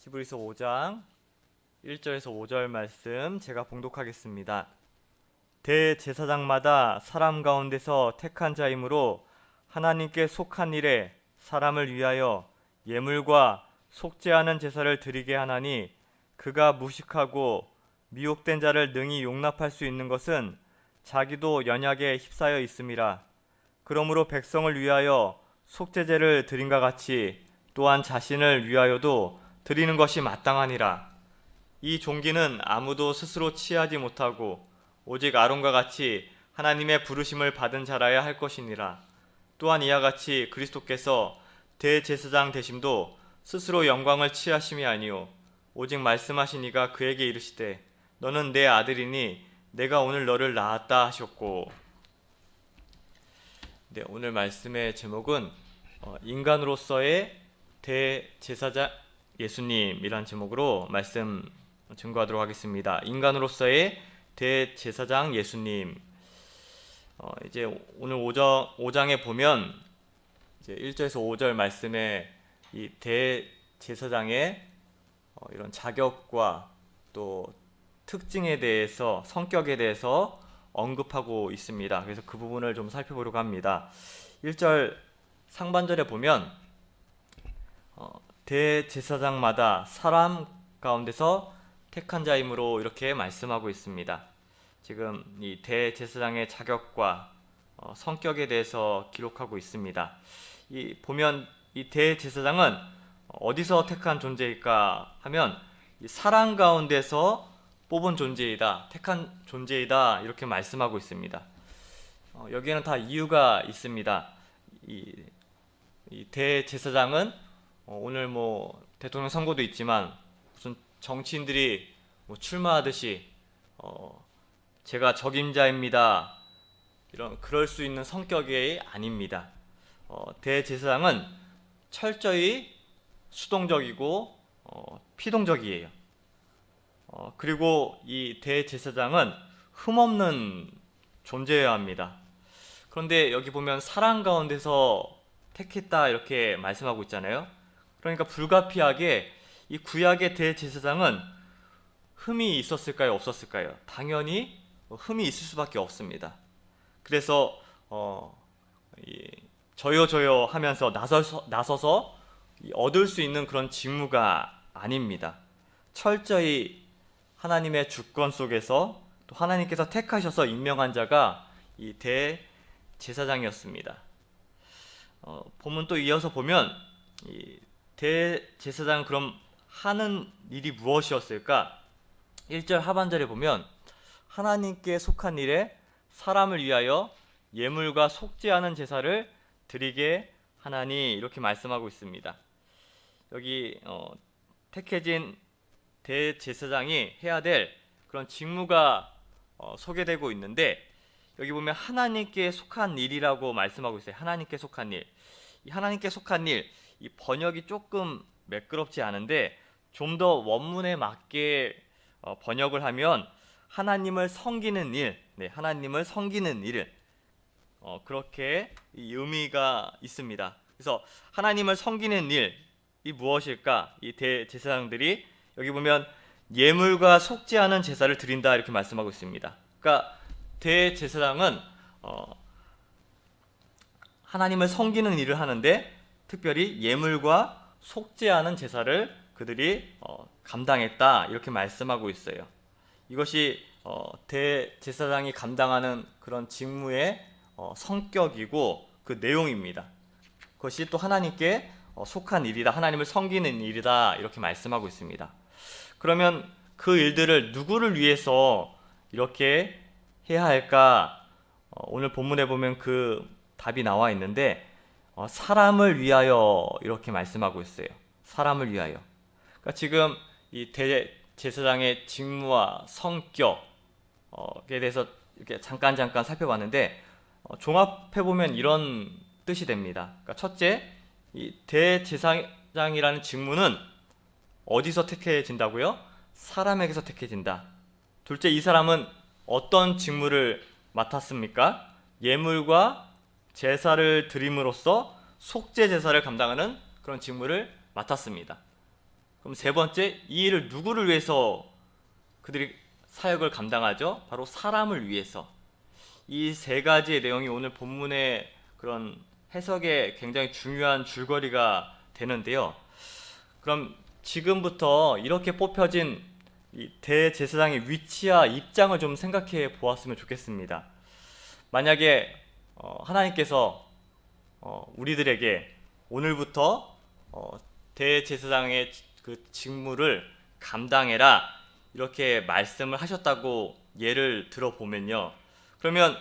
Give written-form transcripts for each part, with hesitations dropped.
히브리서 5장 1절에서 5절 말씀 제가 봉독하겠습니다. 대제사장마다 사람 가운데서 택한 자이므로 하나님께 속한 일에 사람을 위하여 예물과 속죄하는 제사를 드리게 하나니, 그가 무식하고 미혹된 자를 능히 용납할 수 있는 것은 자기도 연약에 휩싸여 있음이라. 그러므로 백성을 위하여 속죄제를 드림과 같이 또한 자신을 위하여도 드리는 것이 마땅하니라. 이 종기는 아무도 스스로 취하지 못하고 오직 아론과 같이 하나님의 부르심을 받은 자라야 할 것이니라. 또한 이와 같이 그리스도께서 대제사장 되심도 스스로 영광을 취하심이 아니요 오직 말씀하신 이가 그에게 이르시되 너는 내 아들이니 내가 오늘 너를 낳았다 하셨고. 오늘 말씀의 제목은 인간으로서의 대제사장 예수님이란 제목으로 말씀 증거하도록 하겠습니다. 인간으로서의 대제사장 예수님. 이제 오늘 5장에 보면 이제 1절에서 5절 말씀에 이 대제사장의 이런 자격과 또 특징에 대해서, 성격에 대해서 언급하고 있습니다. 그래서 그 부분을 좀 살펴보려고 합니다. 1절 상반절에 보면 대제사장마다 사람 가운데서 택한 자이므로 이렇게 말씀하고 있습니다. 지금 이 대제사장의 자격과 성격에 대해서 기록하고 있습니다. 보면 이 대제사장은 어디서 택한 존재일까 하면 이 사람 가운데서 뽑은 존재이다, 택한 존재이다, 이렇게 말씀하고 있습니다. 여기에는 다 이유가 있습니다. 이 대제사장은 오늘 대통령 선거도 있지만 무슨 정치인들이 출마하듯이 제가 적임자입니다, 그럴 수 있는 성격이 아닙니다. 대제사장은 철저히 수동적이고 피동적이에요. 그리고 이 대제사장은 흠없는 존재여야 합니다. 그런데 여기 보면 사람 가운데서 택했다 이렇게 말씀하고 있잖아요. 그러니까 불가피하게 이 구약의 대제사장은 흠이 있었을까요, 없었을까요? 당연히 흠이 있을 수밖에 없습니다. 그래서 저요 하면서 나서서 얻을 수 있는 그런 직무가 아닙니다. 철저히 하나님의 주권 속에서 또 하나님께서 택하셔서 임명한 자가 이 대제사장이었습니다. 본문 또 이어서 보면 이 대제사장은 그럼 하는 일이 무엇이었을까? 1절 하반절에 보면 하나님께 속한 일에 사람을 위하여 예물과 속죄하는 제사를 드리게 하나니, 이렇게 말씀하고 있습니다. 여기 택해진 대제사장이 해야 될 그런 직무가 소개되고 있는데, 여기 보면 하나님께 속한 일이라고 말씀하고 있어요. 하나님께 속한 일. 이 하나님께 속한 일, 이 번역이 조금 매끄럽지 않은데 좀 더 원문에 맞게 번역을 하면 하나님을 섬기는 일, 하나님을 섬기는 일, 그렇게 이 의미가 있습니다. 그래서 하나님을 섬기는 일이 무엇일까? 이 대제사장들이 여기 보면 예물과 속죄하는 제사를 드린다 이렇게 말씀하고 있습니다. 그러니까 대제사장은 하나님을 섬기는 일을 하는데 특별히 예물과 속죄하는 제사를 그들이 감당했다 이렇게 말씀하고 있어요. 이것이 대제사장이 감당하는 그런 직무의 성격이고 그 내용입니다. 그것이 또 하나님께 속한 일이다, 하나님을 섬기는 일이다 이렇게 말씀하고 있습니다. 그러면 그 일들을 누구를 위해서 이렇게 해야 할까? 오늘 본문에 보면 그 답이 나와 있는데 사람을 위하여 이렇게 말씀하고 있어요. 사람을 위하여. 그러니까 지금 이 대제사장의 직무와 성격에 대해서 이렇게 잠깐 살펴봤는데 종합해 보면 이런 뜻이 됩니다. 그러니까 첫째, 이 대제사장이라는 직무는 어디서 택해진다고요? 사람에게서 택해진다. 둘째, 이 사람은 어떤 직무를 맡았습니까? 예물과 제사를 드림으로써 속죄 제사를 감당하는 그런 직무를 맡았습니다. 그럼 세 번째, 이 일을 누구를 위해서 그들이 사역을 감당하죠? 바로 사람을 위해서. 이 세 가지의 내용이 오늘 본문의 그런 해석에 굉장히 중요한 줄거리가 되는데요. 그럼 지금부터 이렇게 뽑혀진 이 대제사장의 위치와 입장을 좀 생각해 보았으면 좋겠습니다. 만약에 하나님께서 우리들에게 오늘부터 대제사장의 그 직무를 감당해라 이렇게 말씀을 하셨다고 예를 들어보면요. 그러면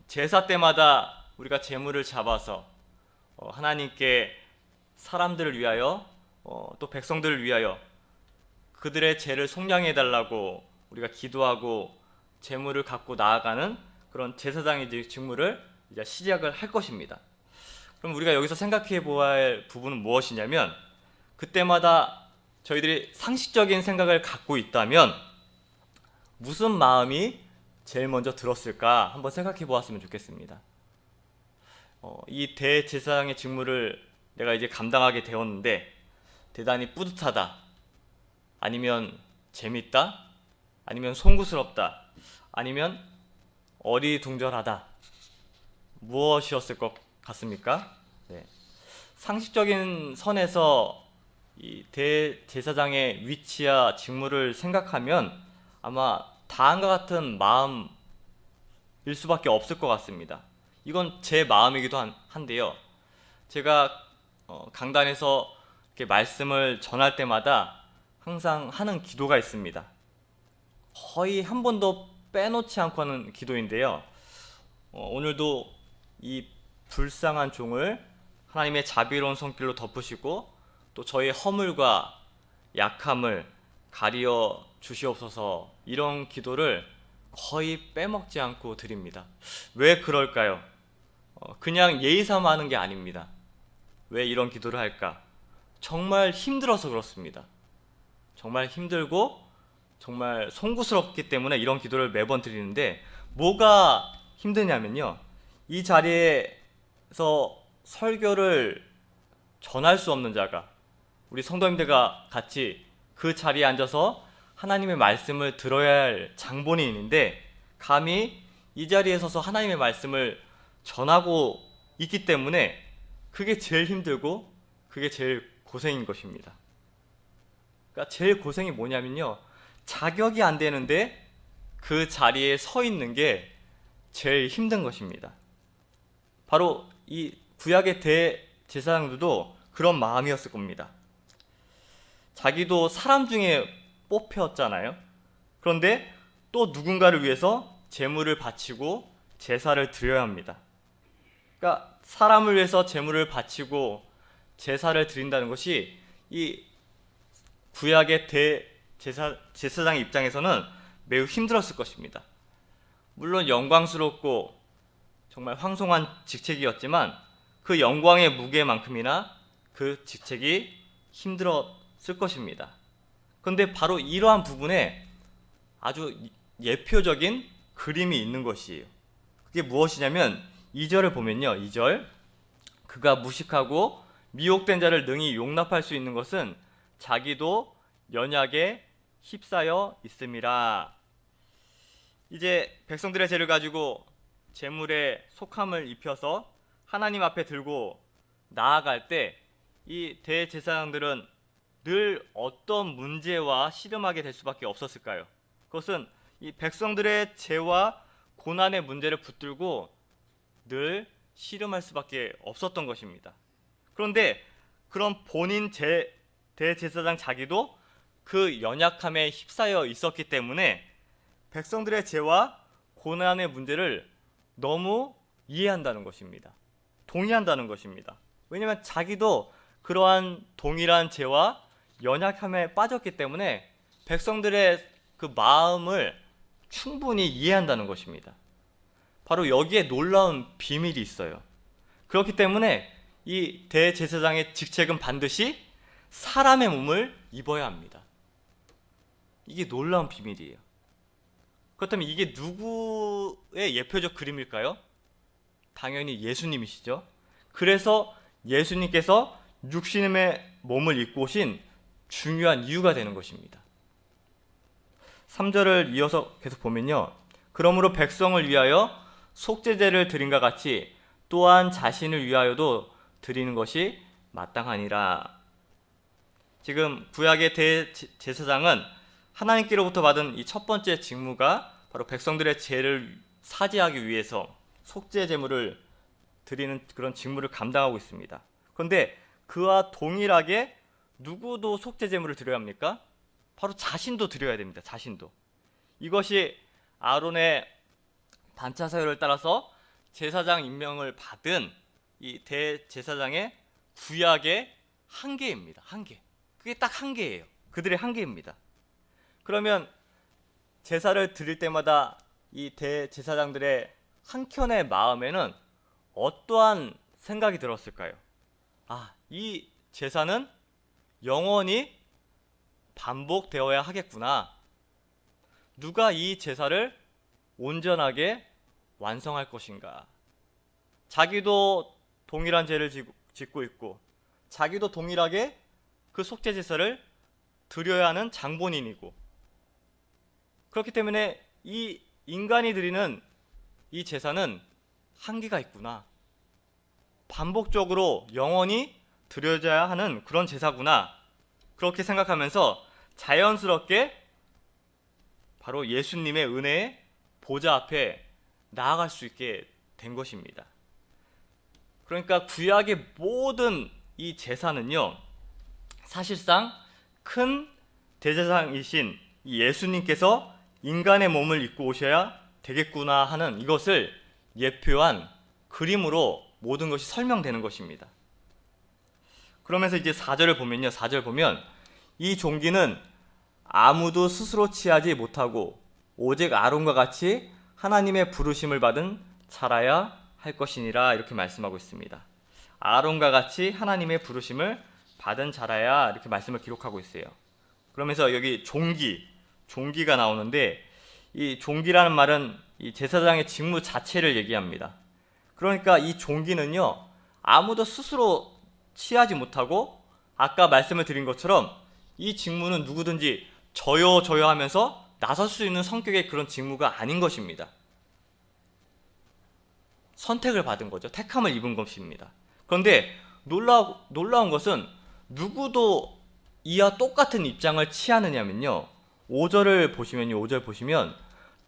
제사 때마다 우리가 제물을 잡아서 하나님께 사람들을 위하여 또 백성들을 위하여 그들의 죄를 속량해 달라고 우리가 기도하고 제물을 갖고 나아가는 그런 제사장의 직무를 이제 시작을 할 것입니다. 그럼 우리가 여기서 생각해 보아야 할 부분은 무엇이냐면, 그때마다 저희들이 상식적인 생각을 갖고 있다면 무슨 마음이 제일 먼저 들었을까 한번 생각해 보았으면 좋겠습니다. 이 대제사장의 직무를 내가 이제 감당하게 되었는데 대단히 뿌듯하다, 아니면 재밌다, 아니면 송구스럽다, 아니면 어리둥절하다, 무엇이었을 것 같습니까? 네. 상식적인 선에서 이 대제사장의 위치와 직무를 생각하면 아마 다음과 같은 마음일 수밖에 없을 것 같습니다. 이건 제 마음이기도 한데요. 제가 강단에서 이렇게 말씀을 전할 때마다 항상 하는 기도가 있습니다. 거의 한 번도 빼놓지 않고 하는 기도인데요. 오늘도 이 불쌍한 종을 하나님의 자비로운 손길로 덮으시고 또 저의 허물과 약함을 가리어 주시옵소서, 이런 기도를 거의 빼먹지 않고 드립니다. 왜 그럴까요? 그냥 예의삼아 하는 게 아닙니다. 왜 이런 기도를 할까? 정말 힘들어서 그렇습니다. 정말 힘들고 정말 송구스럽기 때문에 이런 기도를 매번 드리는데, 뭐가 힘드냐면요, 이 자리에서 설교를 전할 수 없는 자가, 우리 성도님들과 같이 그 자리에 앉아서 하나님의 말씀을 들어야 할 장본인인데 감히 이 자리에 서서 하나님의 말씀을 전하고 있기 때문에 그게 제일 힘들고 그게 제일 고생인 것입니다. 그러니까 제일 고생이 뭐냐면요, 자격이 안 되는데 그 자리에 서 있는 게 제일 힘든 것입니다. 바로 이 구약의 대제사장들도 그런 마음이었을 겁니다. 자기도 사람 중에 뽑혔잖아요. 그런데 또 누군가를 위해서 제물을 바치고 제사를 드려야 합니다. 그러니까 사람을 위해서 제물을 바치고 제사를 드린다는 것이 이 구약의 제사장의 입장에서는 매우 힘들었을 것입니다. 물론 영광스럽고 정말 황송한 직책이었지만 그 영광의 무게만큼이나 그 직책이 힘들었을 것입니다. 그런데 바로 이러한 부분에 아주 예표적인 그림이 있는 것이에요. 그게 무엇이냐면 2절을 보면요, 2절, 그가 무식하고 미혹된 자를 능히 용납할 수 있는 것은 자기도 연약에 휩싸여 있음이라. 이제 백성들의 죄를 가지고 제물에 속함을 입혀서 하나님 앞에 들고 나아갈 때 이 대제사장들은 늘 어떤 문제와 씨름하게 될 수밖에 없었을까요? 그것은 이 백성들의 죄와 고난의 문제를 붙들고 늘 씨름할 수밖에 없었던 것입니다. 그런데 그런 본인 대제사장 자기도 그 연약함에 휩싸여 있었기 때문에 백성들의 죄와 고난의 문제를 너무 이해한다는 것입니다. 동의한다는 것입니다. 왜냐하면 자기도 그러한 동일한 죄와 연약함에 빠졌기 때문에 백성들의 그 마음을 충분히 이해한다는 것입니다. 바로 여기에 놀라운 비밀이 있어요. 그렇기 때문에 이 대제사장의 직책은 반드시 사람의 몸을 입어야 합니다. 이게 놀라운 비밀이에요. 그렇다면 이게 누구의 예표적 그림일까요? 당연히 예수님이시죠. 그래서 예수님께서 육신의 몸을 입고 오신 중요한 이유가 되는 것입니다. 3절을 이어서 계속 보면요. 그러므로 백성을 위하여 속죄제를 드린과 같이 또한 자신을 위하여도 드리는 것이 마땅하니라. 지금 구약의 대제사장은 하나님께로부터 받은 이 첫 번째 직무가 바로 백성들의 죄를 사죄하기 위해서 속죄 제물을 드리는 그런 직무를 감당하고 있습니다. 그런데 그와 동일하게 누구도 속죄 제물을 드려야 합니까? 바로 자신도 드려야 됩니다. 자신도. 이것이 아론의 반차 사유를 따라서 제사장 임명을 받은 이 대제사장의 구약의 한계입니다. 한계. 그게 딱 한계예요. 그들의 한계입니다. 그러면 제사를 드릴 때마다 이 대제사장들의 한켠의 마음에는 어떠한 생각이 들었을까요? 이 제사는 영원히 반복되어야 하겠구나. 누가 이 제사를 온전하게 완성할 것인가? 자기도 동일한 죄를 짓고 있고 자기도 동일하게 그 속죄 제사를 드려야 하는 장본인이고, 그렇기 때문에 이 인간이 드리는 이 제사는 한계가 있구나. 반복적으로 영원히 드려져야 하는 그런 제사구나. 그렇게 생각하면서 자연스럽게 바로 예수님의 은혜의 보좌 앞에 나아갈 수 있게 된 것입니다. 그러니까 구약의 모든 이 제사는요, 사실상 큰 대제사장이신 예수님께서 인간의 몸을 입고 오셔야 되겠구나 하는 이것을 예표한 그림으로 모든 것이 설명되는 것입니다. 그러면서 이제 4절을 보면요. 4절 보면 이 종기는 아무도 스스로 취하지 못하고 오직 아론과 같이 하나님의 부르심을 받은 자라야 할 것이니라, 이렇게 말씀하고 있습니다. 아론과 같이 하나님의 부르심을 받은 자라야, 이렇게 말씀을 기록하고 있어요. 그러면서 여기 종기가 나오는데, 이 종기라는 말은 이 제사장의 직무 자체를 얘기합니다. 그러니까 이 종기는요, 아무도 스스로 취하지 못하고 아까 말씀을 드린 것처럼 이 직무는 누구든지 저요 하면서 나설 수 있는 성격의 그런 직무가 아닌 것입니다. 선택을 받은 거죠. 택함을 입은 것입니다. 그런데 놀라운 것은 누구도 이와 똑같은 입장을 취하느냐면요, 5절을 보시면요, 5절 보시면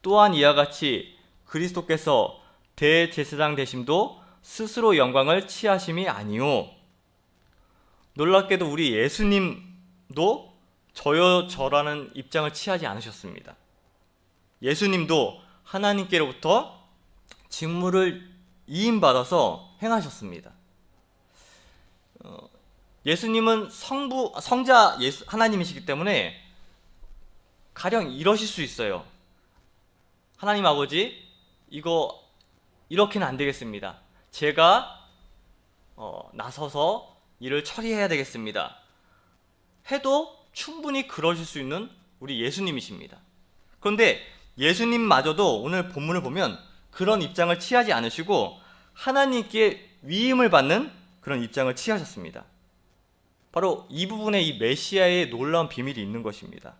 또한 이와 같이 그리스도께서 대제사장 되심도 스스로 영광을 취하심이 아니오. 놀랍게도 우리 예수님도 저요 저라는 입장을 취하지 않으셨습니다. 예수님도 하나님께로부터 직무를 이임받아서 행하셨습니다. 예수님은 성자 하나님이시기 때문에 가령 이러실 수 있어요. 하나님 아버지, 이거 이렇게는 안 되겠습니다. 제가 나서서 일을 처리해야 되겠습니다. 해도 충분히 그러실 수 있는 우리 예수님이십니다. 그런데 예수님마저도 오늘 본문을 보면 그런 입장을 취하지 않으시고 하나님께 위임을 받는 그런 입장을 취하셨습니다. 바로 이 부분에 이 메시아의 놀라운 비밀이 있는 것입니다.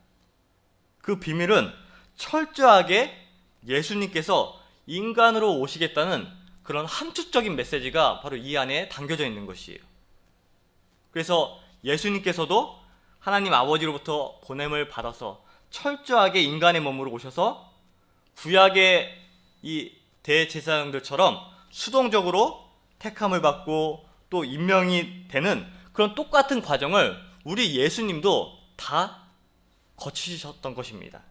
그 비밀은 철저하게 예수님께서 인간으로 오시겠다는 그런 함축적인 메시지가 바로 이 안에 담겨져 있는 것이에요. 그래서 예수님께서도 하나님 아버지로부터 보냄을 받아서 철저하게 인간의 몸으로 오셔서 구약의 이 대제사장들처럼 수동적으로 택함을 받고 또 임명이 되는 그런 똑같은 과정을 우리 예수님도 다 거치셨던 것입니다.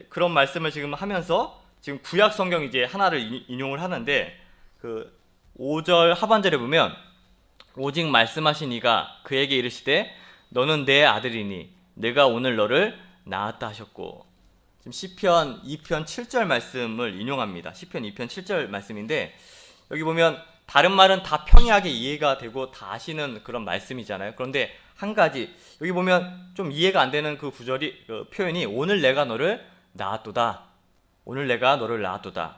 그런 말씀을 지금 하면서 지금 구약 성경 이제 하나를 인용을 하는데, 그 5절 하반절에 보면 오직 말씀하신 이가 그에게 이르시되 너는 내 아들이니 내가 오늘 너를 낳았다 하셨고, 지금 시편 2편 7절 말씀을 인용합니다. 시편 2편 7절 말씀인데, 여기 보면 다른 말은 다 평이하게 이해가 되고 다 아시는 그런 말씀이잖아요. 그런데 한 가지 여기 보면 좀 이해가 안 되는 그 구절이, 그 표현이 오늘 내가 너를 낳았도다. 오늘 내가 너를 낳았도다.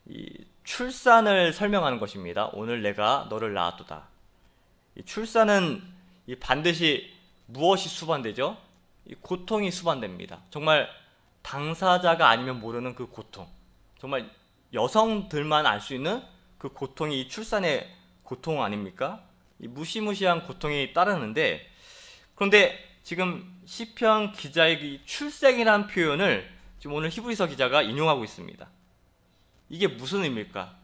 이 출산을 설명하는 것입니다. 오늘 내가 너를 낳았도다. 이 출산은 이 반드시 무엇이 수반되죠? 이 고통이 수반됩니다. 정말 당사자가 아니면 모르는 그 고통, 정말 여성들만 알 수 있는 그 고통이 이 출산의 고통 아닙니까? 이 무시무시한 고통이 따르는데, 그런데 지금 시편 기자의 이 출생이라는 표현을 지금 오늘 히브리서 기자가 인용하고 있습니다. 이게 무슨 의미일까?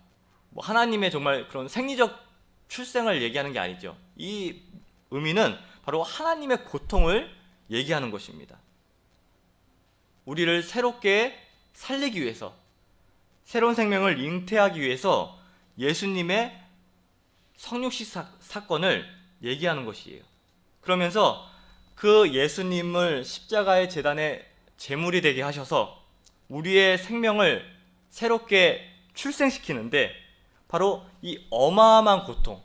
뭐 하나님의 정말 그런 생리적 출생을 얘기하는 게 아니죠. 이 의미는 바로 하나님의 고통을 얘기하는 것입니다. 우리를 새롭게 살리기 위해서, 새로운 생명을 잉태하기 위해서 예수님의 성육식 사건을 얘기하는 것이에요. 그러면서 그 예수님을 십자가의 제단에 제물이 되게 하셔서 우리의 생명을 새롭게 출생시키는데, 바로 이 어마어마한 고통,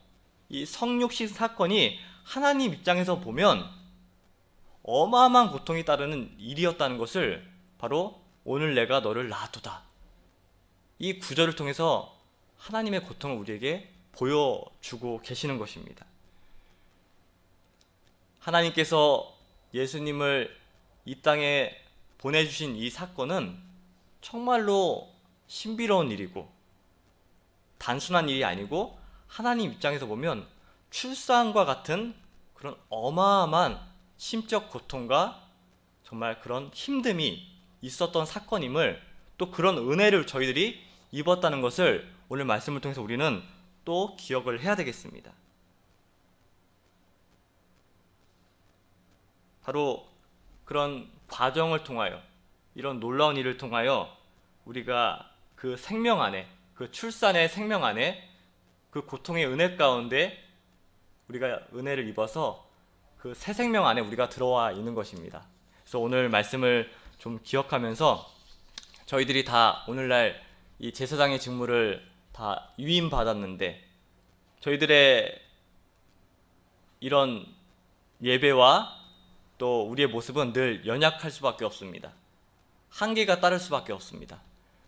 이 성육식 사건이 하나님 입장에서 보면 어마어마한 고통이 따르는 일이었다는 것을 바로 오늘 내가 너를 낳았도다, 이 구절을 통해서 하나님의 고통을 우리에게 보여주고 계시는 것입니다. 하나님께서 예수님을 이 땅에 보내주신 이 사건은 정말로 신비로운 일이고 단순한 일이 아니고, 하나님 입장에서 보면 출산과 같은 그런 어마어마한 심적 고통과 정말 그런 힘듦이 있었던 사건임을, 또 그런 은혜를 저희들이 입었다는 것을 오늘 말씀을 통해서 우리는 또 기억을 해야 되겠습니다. 바로 그런 과정을 통하여, 이런 놀라운 일을 통하여 우리가 그 생명 안에, 그 출산의 생명 안에, 그 고통의 은혜 가운데 우리가 은혜를 입어서 그 새 생명 안에 우리가 들어와 있는 것입니다. 그래서 오늘 말씀을 좀 기억하면서 저희들이 다 오늘날 이 제사장의 직무를 다 위임받았는데, 저희들의 이런 예배와 또 우리의 모습은 늘 연약할 수밖에 없습니다. 한계가 따를 수밖에 없습니다.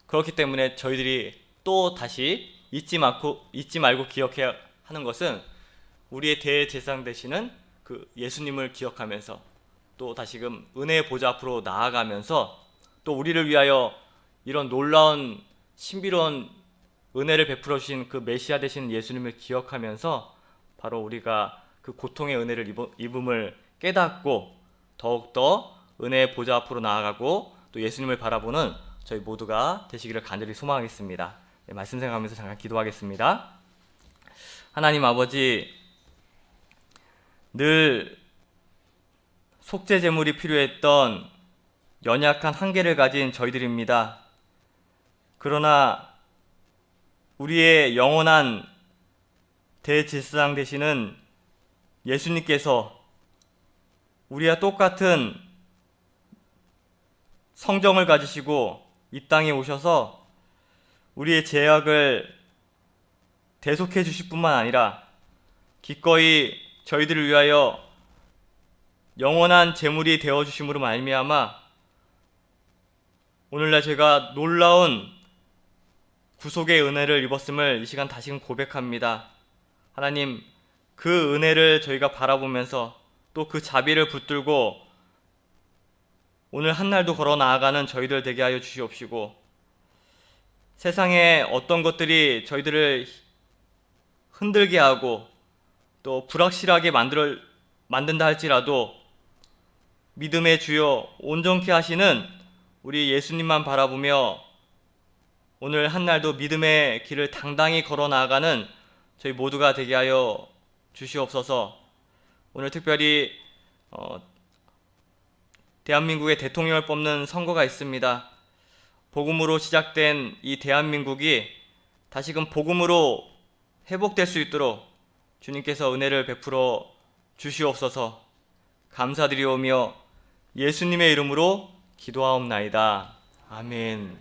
그렇기 때문에 저희들이 또 다시 잊지 말고 기억해야 하는 것은, 우리의 대제사장 되시는 그 예수님을 기억하면서 또 다시금 은혜의 보좌 앞으로 나아가면서, 또 우리를 위하여 이런 놀라운 신비로운 은혜를 베풀어 주신 그 메시아 되신 예수님을 기억하면서 바로 우리가 그 고통의 은혜를 입음을 깨닫고 더욱더 은혜의 보좌 앞으로 나아가고 또 예수님을 바라보는 저희 모두가 되시기를 간절히 소망하겠습니다. 네, 말씀 생각하면서 잠깐 기도하겠습니다. 하나님 아버지, 늘 속죄 제물이 필요했던 연약한 한계를 가진 저희들입니다. 그러나 우리의 영원한 대제사장 되시는 예수님께서 우리와 똑같은 성정을 가지시고 이 땅에 오셔서 우리의 죄악을 대속해 주실 뿐만 아니라 기꺼이 저희들을 위하여 영원한 제물이 되어 주심으로 말미암아 오늘날 제가 놀라운 구속의 은혜를 입었음을 이 시간 다시금 고백합니다. 하나님, 그 은혜를 저희가 바라보면서 또 그 자비를 붙들고 오늘 한날도 걸어 나아가는 저희들 되게 하여 주시옵시고, 세상에 어떤 것들이 저희들을 흔들게 하고 또 불확실하게 만든다 할지라도 믿음의 주여 온전케 하시는 우리 예수님만 바라보며 오늘 한날도 믿음의 길을 당당히 걸어 나아가는 저희 모두가 되게 하여 주시옵소서. 오늘 특별히 대한민국의 대통령을 뽑는 선거가 있습니다. 복음으로 시작된 이 대한민국이 다시금 복음으로 회복될 수 있도록 주님께서 은혜를 베풀어 주시옵소서. 감사드리오며 예수님의 이름으로 기도하옵나이다. 아멘.